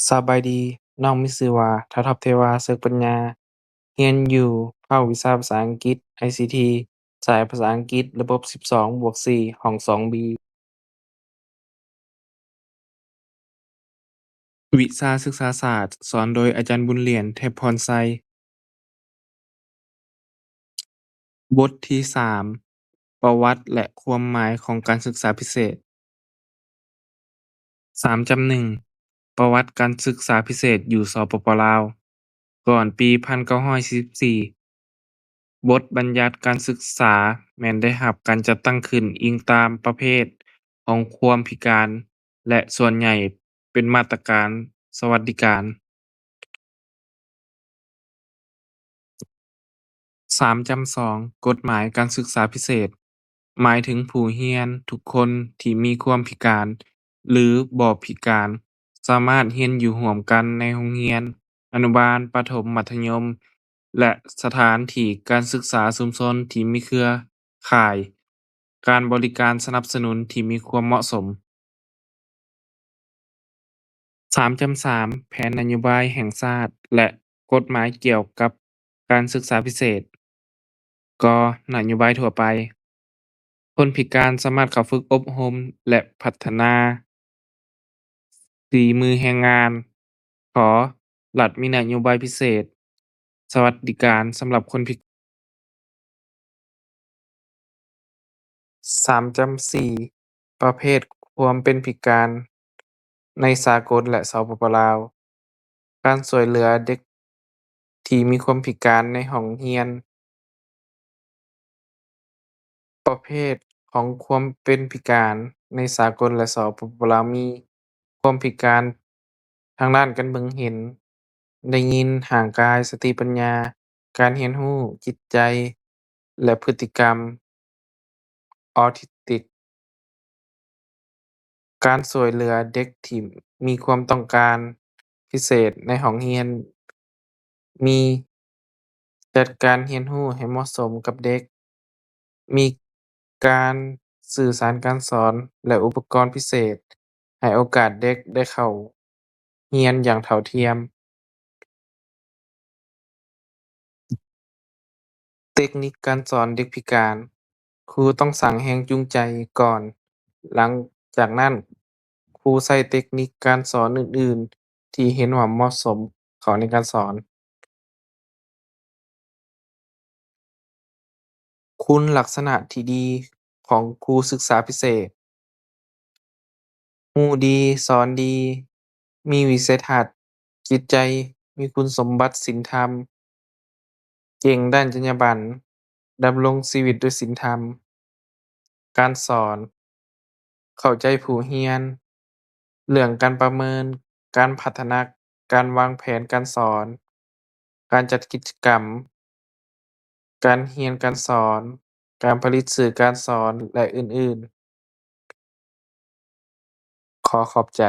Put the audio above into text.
สบายดี น้องมีชื่อว่าทัดทอปเทวา เสริกปัญญา เรียนอยู่ภาควิชาภาษาอังกฤษ ICT สายภาษาอังกฤษระบบ 12+4 ห้อง 2B วิชาศึกษาศาสตร์ สอนโดยอาจารย์บุญเหรียญ เทพพรไสย บทที่ 3 ประวัติและความหมายของการศึกษาพิเศษ 3.1 ประวัติการศึกษาพิเศษอยู่สปปลาว ก่อนปี 1944 บทบัญญัติการศึกษาแม่นได้รับการจัดตั้งขึ้นอิงตามประเภทของความพิการ และส่วนใหญ่เป็นมาตรการสวัสดิการ 3.2 กฎหมายการศึกษาพิเศษ หมายถึงผู้เรียนทุกคนที่มีความพิการหรือบ่พิการสามารถเรียนอยู่ร่วมกันในโรงเรียนอนุบาล ประถม มัธยม และสถานที่การศึกษาชุมชนที่มีเครือข่ายการบริการสนับสนุนที่มีความเหมาะสม 3.3 แผนนโยบายแห่งชาติและกฎหมายเกี่ยวกับการศึกษาพิเศษ กนโยบายทั่วไป คนพิการสามารถเข้าฝึกอบรมและพัฒนาฝีมือแรงงาน ขรัฐมีนโยบายพิเศษ สวัสดิการสำหรับคนพิ 3.4 ประเภทความเป็นพิการในสากลและสปปลาว การช่วยเหลือเด็กที่มีความพิการในห้องเรียน ประเภทของความเป็นพิการในสากลและสปปลาวมี ความพิการทางด้านการเบิ่งเห็น ได้ยิน ร่างกาย สติปัญญา การเรียนรู้ จิตใจ และพฤติกรรม ออทิสติก การช่วยเหลือเด็กที่มีความต้องการพิเศษในห้องเรียน มีจัดการเรียนรู้ให้เหมาะสมกับเด็ก มีการสื่อสารการสอนและอุปกรณ์พิเศษ ให้โอกาสเด็กได้เข้าเรียนอย่างเท่าเทียม เทคนิคการสอนเด็กพิการ ครูต้องสร้างแรงจูงใจก่อน หลังจากนั้นครูใช้เทคนิคการสอนอื่น ๆ ที่เห็นว่าเหมาะสมเข้าในการสอน คุณลักษณะที่ดีของครูศึกษาพิเศษ รู้ดี สอนดี มีวิสัยทัศน์ จิตใจมีคุณสมบัติศีลธรรม เก่งด้านจรรยาบรรณ ดำรงชีวิตด้วยศีลธรรม การสอนเข้าใจผู้เรียน เรื่องการประเมิน การพัฒนา การวางแผนการสอน การจัดกิจกรรม การเรียนการสอน การผลิตสื่อการสอน และอื่น ๆ ขอขอบใจ